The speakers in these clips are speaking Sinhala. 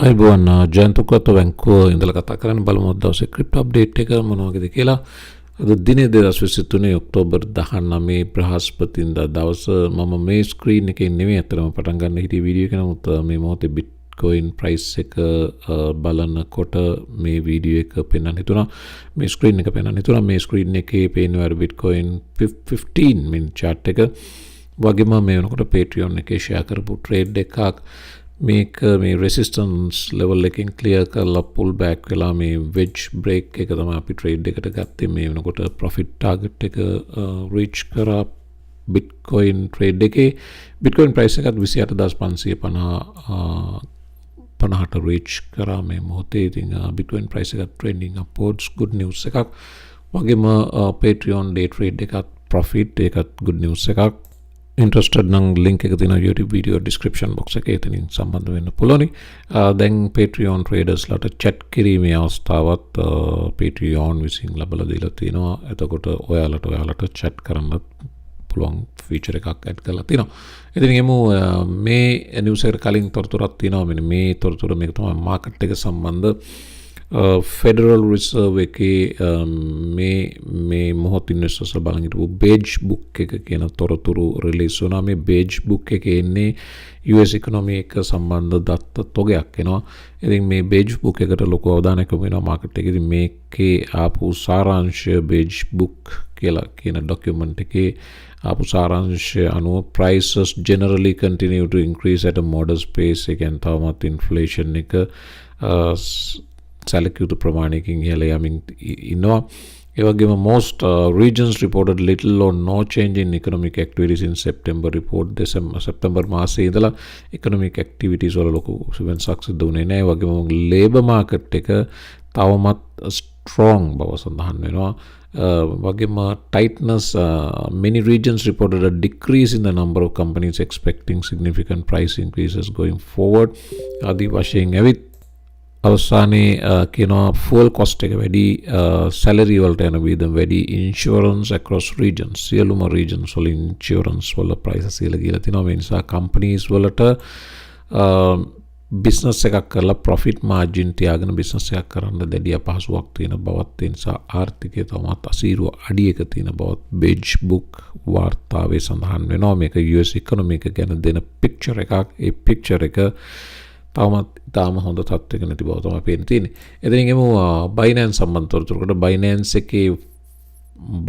අයිබෝන් ජයන්ත උක්වත්ත බැංකුව ඉඳලා කතා කරන්න බලමු දවසේ ක්‍රිප්ටෝ අප්ඩේට් එක මොන වගේද කියලා. අද දිනේ 2023 ඔක්තෝබර් 19 බ්‍රහස්පතින්දා දවස මම මේ ස්ක්‍රීන් එකේ නෙමෙයි අතරම පටන් ගන්න හිටිය වීඩියෝ එක. නමුත් මේ මොහොතේ බිට්කොයින් ප්‍රයිස් එක බලනකොට මේ වීඩියෝ එක පෙන්වන්න හිතුණා. මේ ස්ක්‍රීන් එක පෙන්වන්න හිතුණා. මේ ස්ක්‍රීන් එකේ පේනවා බිට්කොයින් 15 මිනිත් chart එක. වගේම මේ වෙනකොට Patreon එකේ share කරපු trade එකක් මේක මේ resistance level එකකින් clear කරලා pull back වෙලා මේ wedge break එක තමයි අපි trade එකට ගත්තේ. මේ වෙනකොට profit target එක reach කරා bitcoin trade එකේ. bitcoin price එකත් 28550ට reach කරා මේ මොහොතේ. ඉතින් bitcoin price එකත් trending upwards, good news එකක්. වගේම Patreon day trade එකත් profit එකත් good news එකක්. interested නම් link එක තියෙනවා YouTube video description box එකේ. එතනින් සම්බන්ධ වෙන්න පුළුවනි. දැන් Patreon traders ලට chat කිරීමේ අවස්ථාවත් Patreon විසින් ලැබලා දීලා තියෙනවා. එතකොට ඔයාලට chat කරන්න පුළුවන් feature එකක් add කරලා තියෙනවා. ඉතින් එමු මේ news එකට කලින් තොරතුරක් තියෙනවා. මෙන්න මේ තොරතුර මේක තමයි market එක සම්බන්ධ Federal Reserve එකේ මේ මොහොත ඉන්වෙස්ටර්ස් බලන් හිටපු beige book එක කියන තොරතුරු රිලීස් වුණා. මේ beige book එකේ එන්නේ US economy එක සම්බන්ධ දත්ත තොගයක් එනවා. ඉතින් මේ beige book එකට ලොකු අවධානයක් යොමු වෙනවා මාකට් එකේ. ඉතින් මේකේ ආපු සාරාංශය beige book කියලා කියන document එකේ ආපු සාරාංශය අනුව prices generally continue to increase at a modest pace. ඒ කියන්නේ තවමත් inflation එක සැලකියුතු ප්‍රමාණයකින් ඉහළ යමින් ඉන්නවා. ඒ වගේම most regions reported little or no change in economic activities in September report. සැප්තැම්බර් මාසයේ ඉඳලා economic activities වල ලොකු වෙනසක් සිදු වුණේ නැහැ. ඒ වගේම labor market එක තවමත් strong බව සඳහන් වෙනවා. වගේම tightness, many regions reported a decrease in the number of companies expecting significant price increases going forward. ආදී වශයෙන් ඇවිත් අවසානයේ කියනවා fuel cost එක වැඩි, salary වලට යන වියදම් වැඩි, insurance across regions සියලුම regions වල insurance වල prices ඉහළ ගිහලා තිනවා. මේ නිසා companies වලට business එකක් කරලා profit margin තියාගෙන business එකක් කරන්න දැඩි අපහසුයක් තියෙන බවත්, ඒ නිසා ආර්ථිකය තවමත් අසීරුව අඩියක තියෙන බවත් beige book වාර්තාවේ සඳහන් වෙනවා. මේක US economy එක ගැන දෙන picture එකක්. ඒ picture එක තවමත් ඉතාම හොඳ තත්ත්වයක නැති බව තමයි පේන්න තියෙන්නේ. එතනින් එමු Binance සම්බන්ධ තොරතුරකට. Binance එකේ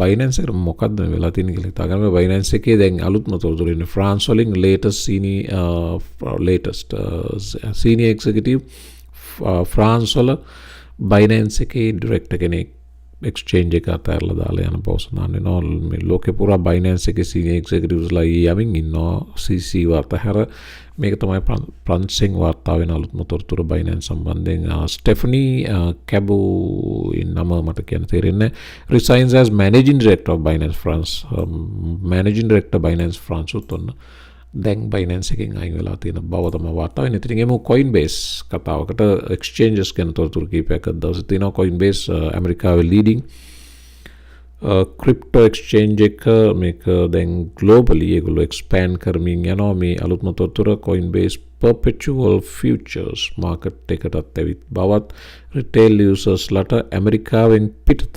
Binance එකට මොකද්ද වෙලා තියෙන්නේ කියලා හිතා ගන්න. Binance එකේ දැන් අලුත්ම තොරතුරු ඉන්නේ France වලින් latest senior executive France වල Binance එකේ director කෙනෙක් exchange එක අතහැරලා දාලා යන බව සඳහන් වෙනවා. මේ ලෝකේ පුරා Binance එකේ senior executives ලා යමින් ඉන්නවා. CC වාර්තාහැර මේක තමයි ප්‍රංශෙන් වාර්තා වෙන අලුත්ම තොරතුරු Binance සම්බන්ධයෙන්. Stephanie Cabo නම මට කියන්න තේරෙන්නේ. resigns as managing director of Binance France. managing director Binance France උත්තරන දැන් Binance එකෙන් අයින් වෙලා තියෙන බව තමයි වාර්තා වෙන්නේ. ඉතින් එමු Coinbase කතාවකට. exchanges ගැන තොරතුරු කීපයක් අද දවසේ තියෙනවා. Coinbase ඇමරිකාවේ leading crypto exchange එක. මේක දැන් globally ඒගොල්ලෝ expand කරමින් යනවා. මේ අලුත්ම තොරතුර Coinbase perpetual futures market එකටත් ඇවිත් බවත්, retail users ලට ඇමරිකාවෙන් පිටත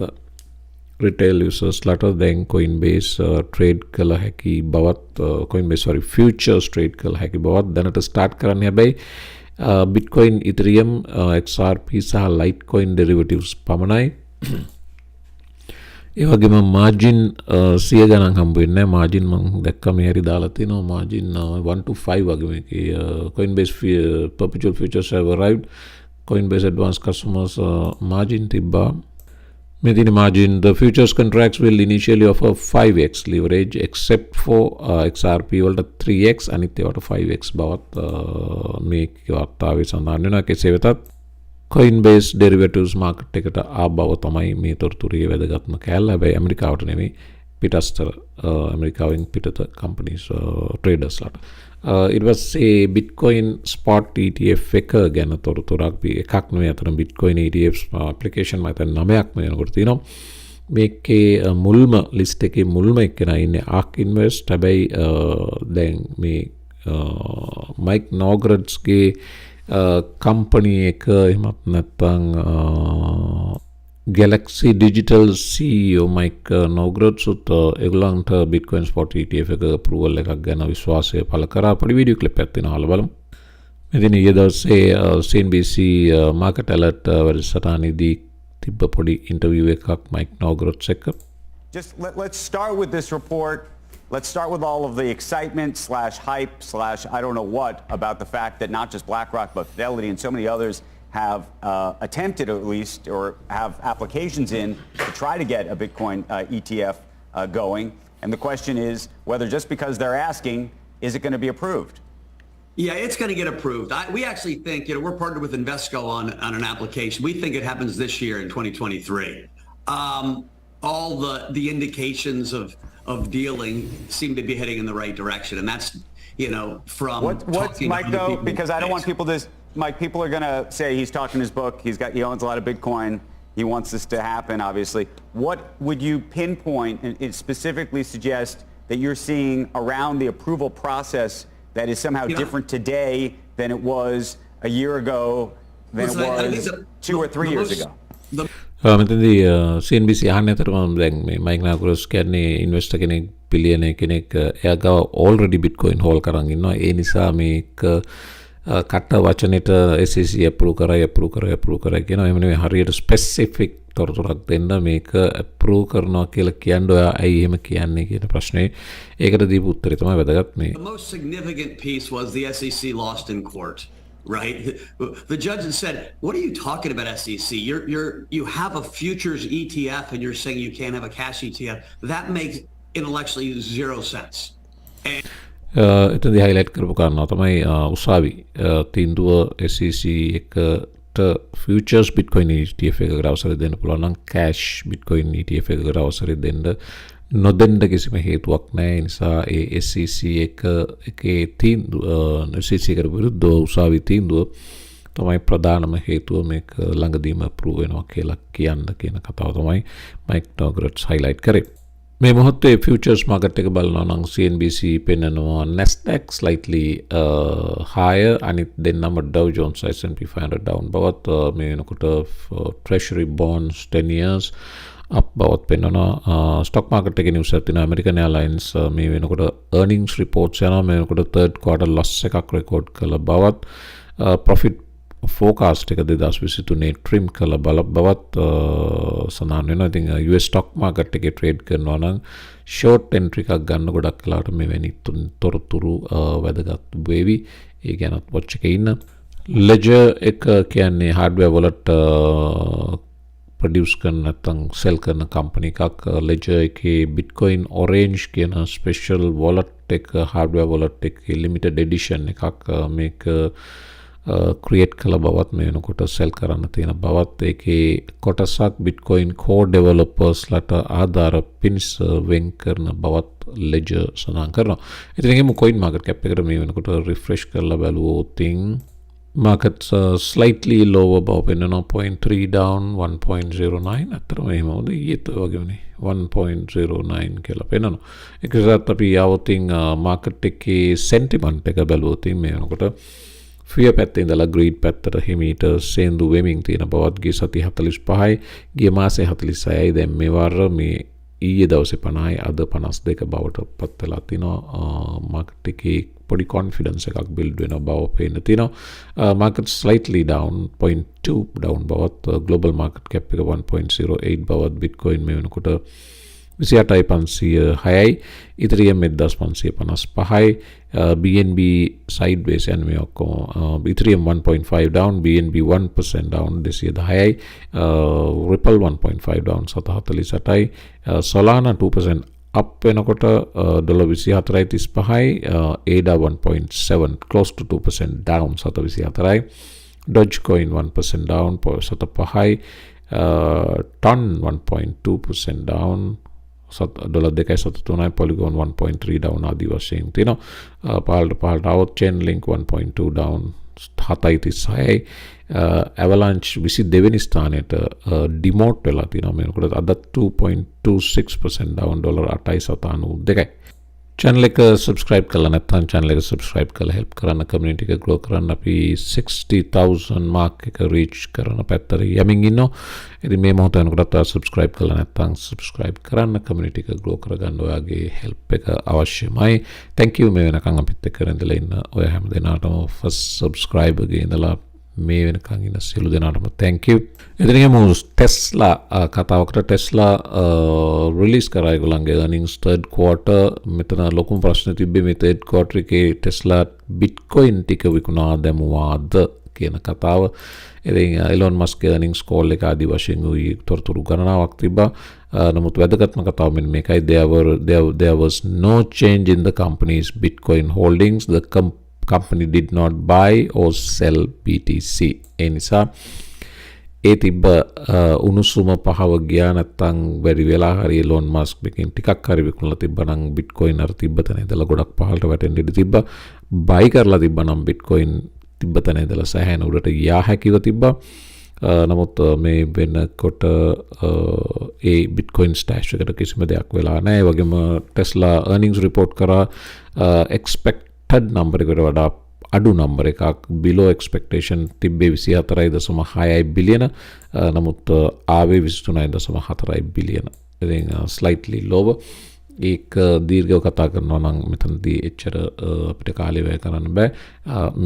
retail users ලට දැන් Coinbase trade කළ හැකි බවත්, Coinbase futures trade කළ හැකි බවත් දැනට start කරන්න. හැබැයි Bitcoin, Ethereum, XRP සහ Litecoin derivatives පමණයි. ඒ වගේම margin 100 ගණන් හම්බ වෙන්නේ නැහැ. margin මම දැක්කා මේ හරි දාලා තියෙනවා. margin 1 to 5 වගේ මේකේ. Coinbase perpetual futures have arrived. Coinbase advanced customers margin තිබ්බා. මේ තියෙන margin, the futures contracts will initially offer 5x leverage except for XRP වලට 3x, අනිත් ඒවාට 5x බවත් මේ වාර්තාවේ සඳහන් වෙනවා. කෙසේ වෙතත් Coinbase derivatives market එකට ආබව තමයි මේ තොරතුරේ වැදගත්ම කෑල්ල. හැබැයි ඇමරිකාවට නෙමෙයි, පිටස්තර ඇමරිකාවෙන් පිටත companies traders ලට. ඊට පස්සේ Bitcoin spot ETF එක ගැන තොරතුරක්. එකක් නෙමෙයි, අතන Bitcoin ETF application මත 9ක් වෙනකොට තියෙනවා. මේකේ මුල්ම list එකේ මුල්ම එක්කෙනා ඉන්නේ ARK Invest. හැබැයි දැන් මේ Mike Nogred's ගේ කම්පනි එක එහෙමත් නැත්නම් Galaxy Digital CEO Mike Novogratz ඒගොල්ලන්ට Bitcoin Spot ETF එක approval එකක් ගැන විශ්වාසය පළ කරා. පොඩි වීඩියෝ ක්ලිප් එකක් තියෙනවා අහලා බලමු. මෙතන ඊයේ දවසේ CNBC market alert වැඩසටහනේදී තිබ්බ පොඩි ඉන්ටර්වියු එකක් Mike Novogratz එක්ක. Just let's start with this report. Let's start with all of the excitement / hype / I don't know what about the fact that not just BlackRock but Fidelity and so many others have attempted at least or have applications in to try to get a Bitcoin ETF going. And the question is whether just because they're asking, is it going to be approved? Yeah, it's going to get approved. We actually think, we're partnered with Invesco on an application. We think it happens this year in 2023. All the indications of dealing seem to be heading in the right direction. And that's, from what's Mike though, because I don't want people to, Mike, people are going to say he's talking his book. He owns a lot of Bitcoin. He wants this to happen, obviously. What would you pinpoint and specifically suggest that you're seeing around the approval process that is somehow different today than it was a year ago, than it was 2 or 3 years ago? මෙතනදී CNBC අහන්න අතරම දැන් මේ මයික් නාගරොස් කියන්නේ ඉන්වෙස්ටර් කෙනෙක් බිලියනර් කෙනෙක් එයා ගාව already Bitcoin hold කරන් ඉන්නවා. ඒ නිසා මේක කට වචනෙට SEC approve කරයි කියනවා. එහෙම නෙවෙයි හරියට specific තොරතුරක් දෙන්න මේක approve කරනවා කියලා කියන්න ඔයා ඇයි එහෙම කියන්නේ කියන ප්‍රශ්නේ ඒකට දීපු උත්තරේ තමයි වැදගත් මේ. The most significant piece was the SEC lost in court. Right? The judge said, what are you talking about, SEC? You have a futures ETF and you're saying you can't have a cash ETF. That makes intellectually zero sense. එතනදී highlight කරපු කාරණා තමයි උසාවි තීන්දුව SEC එකට futures Bitcoin ETF එකකට අවසරය දෙන්න පුළුවන් නම් cash Bitcoin ETF එකකට අවසරය දෙන්න නොදෙන්න කිසිම හේතුවක් නැහැ. ඒ නිසා ඒ SEC එකේ තීන්දුව SEC එකට විරුද්ධව උසාවි තීන්දුව තමයි ප්‍රධානම හේතුව මේක ළඟදීම approve වෙනවා කියලා කියන්න කියන කතාව තමයි Mike Novogratz highlight කරේ. මේ මොහොතේ futures market එක බලනවා නම් CNBC පෙන්නනවා Nasdaq slightly higher අනිත් දෙන්නම Dow Jones S&P 500 down බවත් මේ වෙනකොට treasury bonds 10 years up බවත් පෙන්වනවා. stock market එකේ news එකක් තියෙනවා. American Airlines මේ වෙනකොට earnings reports යනවා. මේ වෙනකොට third quarter loss එකක් record කළ බවත් profit forecast එක 2023 trim කළ බවත් සඳහන් වෙනවා. ඉතින් US stock market එකේ trade කරනවා නම් short entry එකක් ගන්න ගොඩක් වෙලාවට මෙවැනි තොරතුරු වැදගත් වෙවි. ඒ ගැනත් watch එකේ ඉන්න. Ledger එක කියන්නේ hardware wallet produce කරන නැත්නම් sell කරන company එකක්. Ledger එකේ Bitcoin Orange කියන special wallet එක hardware wallet එකේ limited edition එකක් මේක create කළ බවත් මේ වෙනකොට sell කරන්න තියෙන බවත් ඒකේ කොටසක් Bitcoin core developers ලට ආධාර පිණිස වෙන් කරන බවත් Ledger සඳහන් කරනවා. ඉතින් එහෙම coin market cap එකට මේ වෙනකොට refresh කරලා බලුවොත් markets slightly lower බව පෙන්නනවා 0.3 down 1.09 අතරම එහෙම හොඳ ඊයේත් වගේනේ 1.09 කියලා පෙන්නනවා. ඒකසත් අපි යවතින් market එකේ sentiment එක බලුවොත් මේ වෙනකොට fear පැත්තේ ඉඳලා greed පැත්තට හිමීට සේන්දු වෙමින් තියෙන බවත් ගිය සති 45යි ගිය මාසේ 46යි දැන් මේ වාර මේ ඊයේ දවසේ 50යි අද 52 බවට පත් වෙලා තිනවා. market එකේ පොඩි confidence එකක් build වෙන බව පේන්න තියෙනවා. market slightly down 0.2 down බවත් global market cap එක 1.08 බවත් Bitcoin මේ වෙනකොට 28,506යි Ethereum 1555යි BNB sideways යන මේ ඔක්කොම Ethereum 1.5 down BNB 1% down 210යි Ripple 1.5 down 748යි Solana 2% up වෙනකොට $24.35යි ADA 1.7 close to 2% down 724යි Dogecoin 1% down 7.5යි TON 1.2% down $2.73 Polygon 1.3 down ආදී වශයෙන් තියෙනවා. පහළට આવොත් Chainlink 1.2 down 7.36යි Avalanche 22 වෙනි ස්ථානයට demote වෙලා තියෙනවා. මේකට අද 2.26% down $8.92යි. channel එක subscribe කරලා නැත්නම් channel එක subscribe කරලා help කරන්න community එක grow කරන්න අපි 60000 mark එක reach කරන පැත්තට යමින් ඉන්නවා. ඉතින් මේ මොහොත වෙනකොටත් ඔයා subscribe කරලා නැත්නම් subscribe කරන්න community එක grow කරගන්න ඔයාගේ help එක අවශ්‍යමයි. Thank you මේ වෙනකන් අපිත් එක්ක ඉඳලා ඉන්න ඔය හැම දෙනාටම first subscriber ගේ ඉඳලා මේ වෙනකන් ඉන්න සියලු දෙනාටම thank you. ඉතින් යමු Tesla කතාවකට. Tesla release කරා ඒගොල්ලන්ගේ earnings third quarter. මෙතන ලොකුම ප්‍රශ්න තිබ්බේ මේ third quarter එකේ Tesla Bitcoin ටික විකුණා දැමුවාද කියන කතාව. ඉතින් Elon Musk earnings call එක ආදි වශයෙන් උයි තොරතුරු ගණනාවක් තිබ්බා. නමුත් වැදගත්ම කතාව මෙන්න මේකයි. There was no change in the company's Bitcoin holdings. The company did not buy or sell BTC. ඒ නිසා ඒ තිබ්බ උණුසුම පහව ගියා නැත්තම් වැඩි වෙලා හරි Elon Musk එකෙන් ටිකක් හරි විකුණලා තිබ්බනම් Bitcoin අර තිබ්බ තැන ඉඳලා ගොඩක් පහළට වැටෙන්න ඉඩ තිබ්බා. buy කරලා තිබ්බනම් Bitcoin තිබ්බ තැන ඉඳලා සෑහෙන උඩට යා හැකිව තිබ්බා. නමුත් මේ වෙනකොට ඒ Bitcoin stash එකට කිසිම දෙයක් වෙලා නැහැ. ඒ වගේම Tesla earnings report කරා expected number එකට වඩා අඩු number එකක් below expectation තිබ්බේ 24.6 බිලියන. නමුත් ආවේ 23.4 බිලියන. ඉතින් slightly lower. ඒක දීර්ඝව කතා කරනවා නම් මෙතනදී එච්චර අපිට කාලය වැය කරන්න බෑ.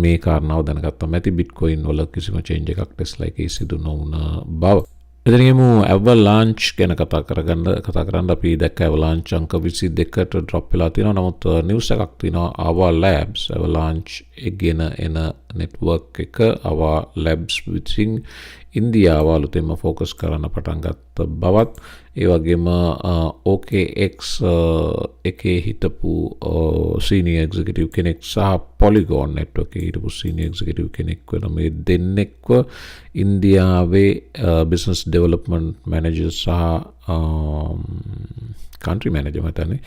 මේ කාරණාව දැනගත්තම ඇති Bitcoin වල කිසිම change එකක් Tesla එකේ සිදු නොවුන බව. ඉතින් යමු Avalanche ගැන කතා කරන්න. අපි දැක්ක Avalanche අංක 22ට drop වෙලා තියෙනවා. නමුත් news එකක් තියෙනවා Ava Labs Avalanche ගෙන එන network එක Ava Labs විසින් ඉන්දියාව අලුතෙන්ම focus කරන්න පටන් ගත්ත බවත්, ඒ වගේම OKX එකේ හිටපු senior executive කෙනෙක් සහ Polygon network එකේ හිටපු senior executive කෙනෙක් වෙන මේ දෙන්නෙක්ව ඉන්දියාවේ business development manager සහ country manager මතනේ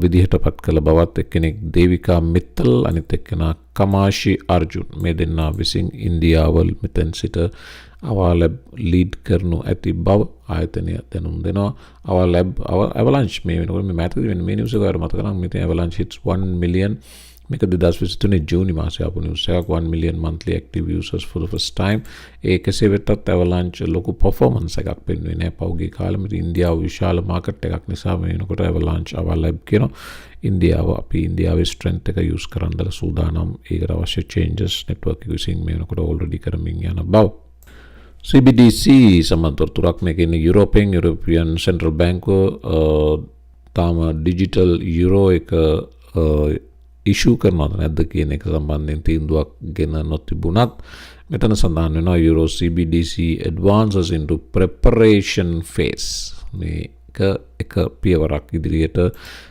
විදිහට පත් කළ බවත්, එක්කෙනෙක් දේවිකා මිත්තල්, අනිත් එක්කෙනා කමාෂි අර්ජුන්, මේ දෙන්නා විසින් ඉන්දියාව මෙතෙන් සිට Ava Lab lead කරනු ඇති බව ආයතනය දැනුම් දෙනවා. Ava Lab Avalanche මේ වෙනකොට මේ මෑතකදී වෙන මේ news එක වල මතක නම් මෙතන Avalanche hits 1 million මේක 2023 ජූනි මාසයේ ආපු news එකක්. 1 million monthly active users for the first time. ඒ කෙසේ වෙතත් Avalanche ලොකු performance එකක් පෙන්වන්නේ නැහැ පෞද්ගලික කාලෙම. ඉන්දියාව විශාල market එකක් නිසා මේ වෙනකොට Avalanche Ava Lab කියනවා අපි ඉන්දියාවේ strength එක use කරන්නදලා සූදානම්. ඒකට අවශ්‍ය changes network එක විසින් මේ වෙනකොට already කරමින් යන බව. CBDC සමන්තරතුරක් මේකෙන European Central Bank තාම digital euro එක issue කරනවද නැද්ද කියන එක සම්බන්ධයෙන් තීන්දුවක් ගෙන නොතිබුණත් මෙතන සඳහන් වෙනවා Euro CBDC advances into preparation phase. මේක එක පියවරක් ඉදිරියට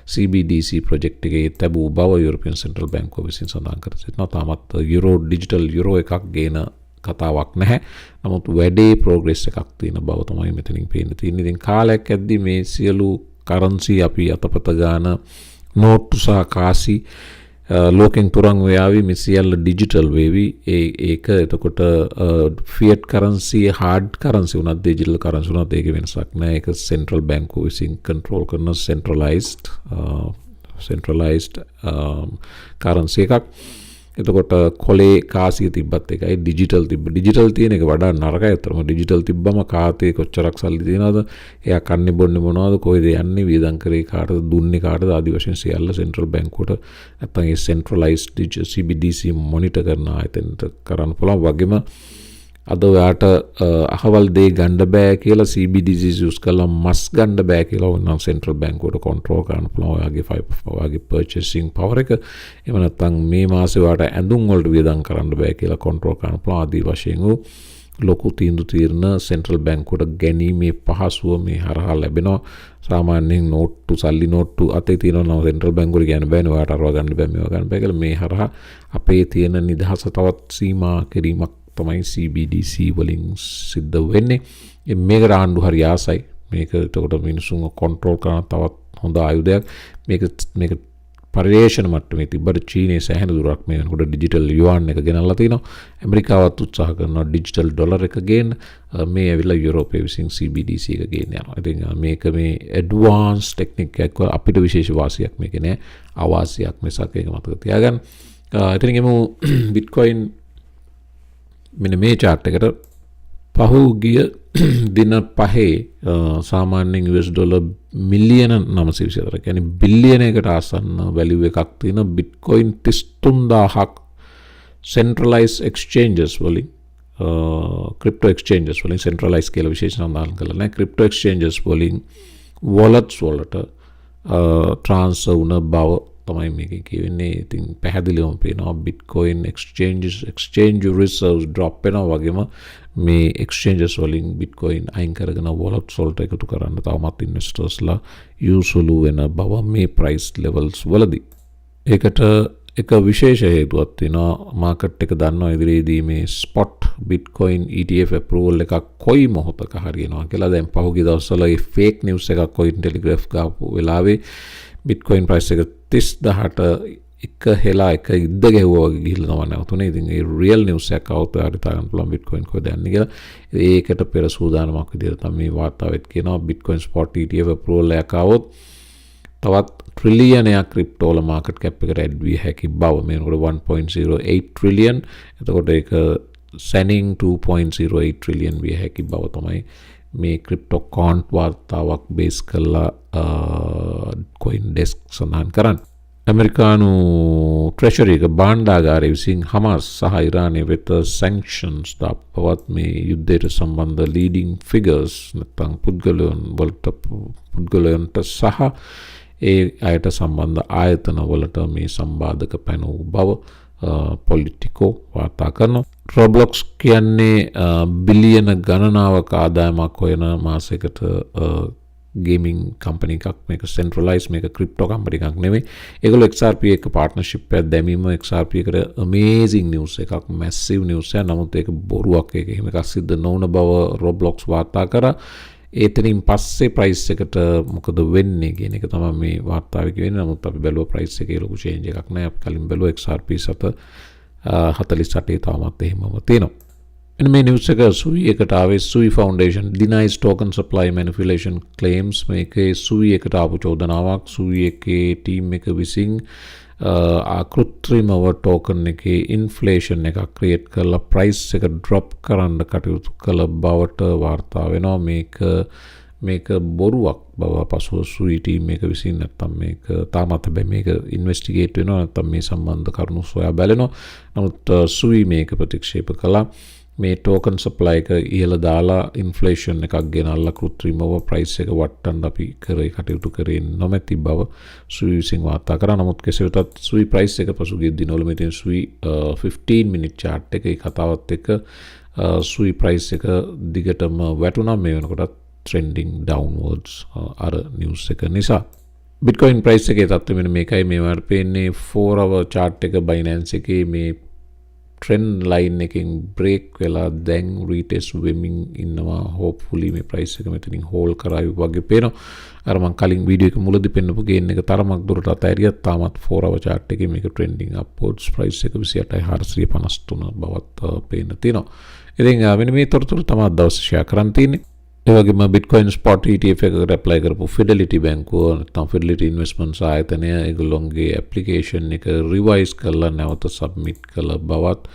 CBDC project එකේ තැබූ බව European Central Bank විසින් සඳහන් කර සිටිනවා. තාමත් digital euro එකක් ගේන කතාවක් නැහැ. නමුත් වැඩේ progress එකක් තියෙන බව තමයි මෙතනින් පේන්න තියෙන්නේ. ඉතින් කාලයක් ඇද්දි මේ සියලු currency අපි අතපත ගාන නෝට්ටු සහ කාසි ලෝකෙන් තුරන් වේවි, මේ සියල්ල digital වේවි. ඒක එතකොට fiat currency hard currency උනත් digital currency උනත් ඒක වෙනසක් නැහැ. ඒක central bank විසින් control කරන centralized currency එකක්. එතකොට කොලේ කාසිය තිබ්බත් එකයි ඩිජිටල් තියෙන එක වඩා නරකයි. අතරම ඩිජිටල් තිබ්බම කාතේ කොච්චරක් සල්ලි තියනවද, එයා කන්නේ බොන්නේ මොනවද, කොහෙද යන්නේ, වියදම් කරේ කාටද, දුන්නේ කාටද ආදි වශයෙන් සියල්ල සෙන්ට්‍රල් බැංකුවට නැත්නම් ඒ සෙන්ට්‍රලයිස්ඩ් CBDC මොනිටර් කරන ආයතනයට කරන්න පුළුවන්. වගේම අද ඔයාට අහවල් දේ ගන්න බෑ කියලා CBDC use කරලා මස් ගන්න බෑ කියලා ඕනනම් සෙන්ට්‍රල් බැංකුවට කන්ට්‍රෝල් කරන්න පුළුවන් ඔයාගේ purchasing power එක. එහෙම නැත්නම් මේ මාසේ ඔයාට ඇඳුම් වලට වියදම් කරන්න බෑ කියලා කන්ට්‍රෝල් කරන්න පුළුවන්. ආදී වශයෙන් ලොකු තීන්දුව සෙන්ට්‍රල් බැංකුවට ගැනීමේ පහසුව මේ හරහා ලැබෙනවා. සාමාන්‍යයෙන් සල්ලි නෝට්ටු අතේ තියෙනවා නම් සෙන්ට්‍රල් බැංකුවට කියන්න බෑනේ ඔයාට අරව ගන්න බෑ මේවා ගන්න බෑ කියලා. මේ හරහා අපේ තියෙන නිදහස තවත් සීමා කිරීමක් තමයි CBDC වලින් සිද්ධ වෙන්නේ. මේකට ආණ්ඩු හරි ආසයි. මේක එතකොට මිනිසුන්ව කන්ට්‍රෝල් කරන තවත් හොඳ ආයුධයක්. මේක පරිේශන මට්ටමේ තිබ්බට චීනයේ සෑහෙන දුරක් මේ වෙනකොට ඩිජිටල් යුවාන් එක ගෙනල්ලා තිනවා. ඇමරිකාවත් උත්සාහ කරනවා ඩිජිටල් ඩොලර් එක ගේන්න. මේ ඇවිල්ලා යුරෝපයේ විසින් CBDC එක ගේන්න යනවා. ඉතින් මේක මේ ඇඩ්වාන්ස් ටෙක්නික් එකක් අපිට විශේෂ වාසියක් මේක නෑ. අවාසියක් මිසක් ඒක මතක තියාගන්න. ඉතින් එමු බිට්කොයින් මෙන්න මේ chart එකට පහුගිය දින පහේ සාමාන්‍යයෙන් US ඩොලර් මිලියන 924 කියන්නේ බිලියන එකට ආසන්න වැලියු එකක් තියෙන බිට්කොයින් 33000ක් centralized exchanges වලින් crypto exchanges වලින් centralized කියලා විශේෂණ සඳහන් කළා නෑ crypto exchanges වලින් wallets වලට transfer වුණ බව තමයි මේකේ කියවෙන්නේ. ඉතින් පැහැදිලිවම පේනවා බිට්කොයින් exchange reserves drop වෙනවා වගේම මේ exchanges වලින් බිට්කොයින් අයින් කරගෙන wallets වලට එකතු කරන්න තවමත් ඉන්වෙස්ටර්ස්ලා යොසුළු වෙන බව මේ price levels වලදී. ඒකට එක විශේෂ හේතුවක් තියෙනවා. මාකට් එක දන්නවා ඉදිරියේදී මේ spot bitcoin ETF approval එකක් කොයි මොහොතක හරියනවා කියලා. දැන් පහුගිය දවස්වල ඒ fake news එකක් Coin Telegraph ගාපු වෙලාවේ bitcoin price එක 30000ට එක හෙලා එක ඉද්ද ගැහුවා වගේ ගිහිල්ලා තමයි නැවතුනේ. ඉතින් ඒ real news එකක් આવුත් ඔයාලට හිතාගන්න පුළුවන් bitcoin කොහෙද යන්නේ කියලා. ඒකට පෙර සූදානමක් විදිහට තමයි මේ වාර්තාවෙත් කියනවා bitcoin spot ETF approval එකක් આવොත් තවත් ට්‍රිලියනයක් ක්‍රිප්ටෝ වල මාකට් කැප් එකට ඇඩ් විය හැකි බව. මේනකොට 1.08 ට්‍රිලියන්. එතකොට ඒක සැනින් 2.08 ට්‍රිලියන් විය හැකි බව තමයි මේ ක්‍රිප්ටෝ කාන්ට් වාර්තාවක් බේස් කරලා කොයින් ඩෙස්ක් සඳහන් කරන්නේ. ඇමරිකානු ට්‍රෙෂරි එක භාණ්ඩාගාරය විසින් හමාස් සහ ඉරානය වෙත sanctions දාපවත් මේ යුද්ධයට සම්බන්ධ leading figures නැත්නම් පුද්ගලයන්ට සහ ඒ අයට සම්බන්ධ ආයතන වලට මේ සම්බාධක පැනවූ බව පොලිටිකෝ වාර්තා කරනවා. Roblox කියන්නේ බිලියන ගණනාවක ආදායමක් හොයන මාසයකට ගේමින් කම්පනි එකක්. මේක සෙන්ට්‍රලයිස් මේක ක්‍රිප්ටෝ කම්පනි එකක් නෙමෙයි. ඒගොල්ලෝ XRP එක පාර්ට්නර්ෂිප් එකක් දැමීම XRP එකට amazing news එකක් massive news එකක්. නමුත් ඒක බොරුවක්. ඒක එහෙම එකක් සිද්ධ නොවන බව Roblox වාර්තා කරා. ඒතනින් පස්සේ ප්‍රයිස් එකට මොකද වෙන්නේ කියන එක තමයි මේ වාර්තාවේ කියන්නේ. නමුත් අපි බැලුවා ප්‍රයිස් එකේ ලොකු චේන්ජ් එකක් නැහැ. අපි කලින් බැලුවා XRP 48 තාමත් එහෙමම තියෙනවා. එන්න මේ නිවුස් එක සුයි එකට ආවේ. සුයි foundation denies token supply manipulation claims. මේකේ සුයි එකට ආපු චෝදනාවක්. සුයි එකේ ටීම් එක විසින් කෘත්‍රිමව ටෝකන් එකේ ඉන්ෆ්ලේෂන් එකක් ක්‍රියේට් කරලා ප්‍රයිස් එක ඩ්‍රොප් කරන්න කටයුතු කළ බවට වාර්තා වෙනවා. මේක බොරුවක් බව පසුව සුයි ටීම් එක විසින් නැත්තම් මේක තාමත් හැබැයි මේක ඉන්වෙස්ටිගේට් වෙනවා නැත්තම් මේ සම්බන්ධ කරුණු සොයා බලනවා. නමුත් සුයි මේක ප්‍රතික්ෂේප කළා. මේ ටෝකන් සප්ලයි එක ඉහළ දාලා ඉන්ෆ්ලේෂන් එකක් ගෙනල්ලා කෘත්‍රිමව ප්‍රයිස් එක වට්ටන්න අපි කරේ කටයුතු කරේ නොමැති බව සුයි විසින් වාර්තා කරා. නමුත් කෙසේ වෙතත් සුයි ප්‍රයිස් එක පසුගිය දිනවල මේ තියෙන සුයි 15 minute chart එකේ කතාවත් එක්ක සුයි ප්‍රයිස් එක දිගටම වැටුණා. මේ වෙනකොටත් trending downwards අර නිවුස් එක නිසා. Bitcoin price එකේ තත්ත්වය මෙන්න මේකයි. මේවට පේන්නේ 4 hour chart එක Binance එකේ මේ trend line එකෙන් break වෙලා දැන් retest වෙමින් ඉන්නවා. hopefully මේ price එක මෙතනින් hold කරાવી වගේ පේනවා. අර මම කලින් වීඩියෝ එක මුලදී පෙන්නපු gain එක තරමක් දුරට අතහැරියත් තාමත් 4 hour chart එකේ මේක trending upwards price එක 28453 බවත් පේන්න තියෙනවා. ඉතින් මෙන්න මේ තොරතුරු තමයි දවස් share කරන් තියෙන්නේ. ඒ වගේම Bitcoin spot ETF එකකට apply කරපු Fidelity බැංකුව නැත්නම් Fidelity Investments ආයතනය ඒගොල්ලොන්ගේ application එක revise කරලා නැවත submit කළ බවත්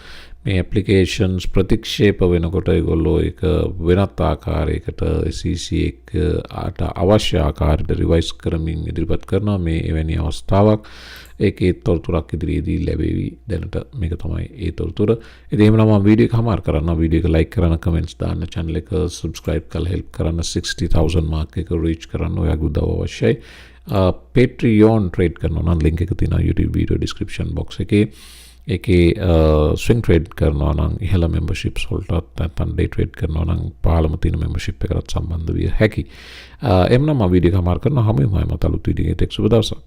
මේ applications ප්‍රතික්ෂේප වෙනකොට ඒගොල්ලෝ ඒක වෙනත් ආකාරයකට SEC එකට අවශ්‍ය ආකාරයට revise කරමින් ඉදිරිපත් කරනවා. මේ එවැනි අවස්ථාවක් ඒකේ තොරතුරක් ඉදිරියේදී ලැබෙවි. දැනට මේක තමයි ඒ තොරතුර. ඉතින් එහෙමනම් මම වීඩියෝ එක හමාර කරනවා. වීඩියෝ එක like කරන්න, comments දාන්න, channel එක subscribe කරලා help කරන්න 60000 mark එක reach කරන්න ඔයාගේ උදව්ව අවශ්‍යයි. Patreon trade කරනවා නම් link එක තියෙනවා YouTube video description box එකේ. ඒකේ swing trade කරනවා නම් ඉහළ memberships වලටත් නැත්නම් day trade කරනවා නම් පහළම තියෙන membership එකකට සම්බන්ධ විය හැකියි. එහෙනම් මම වීඩියෝ එක හමාර කරනවා. හැමෝම අලුත් වීඩියෝ එකකට එක්ක සුබ දවසක්.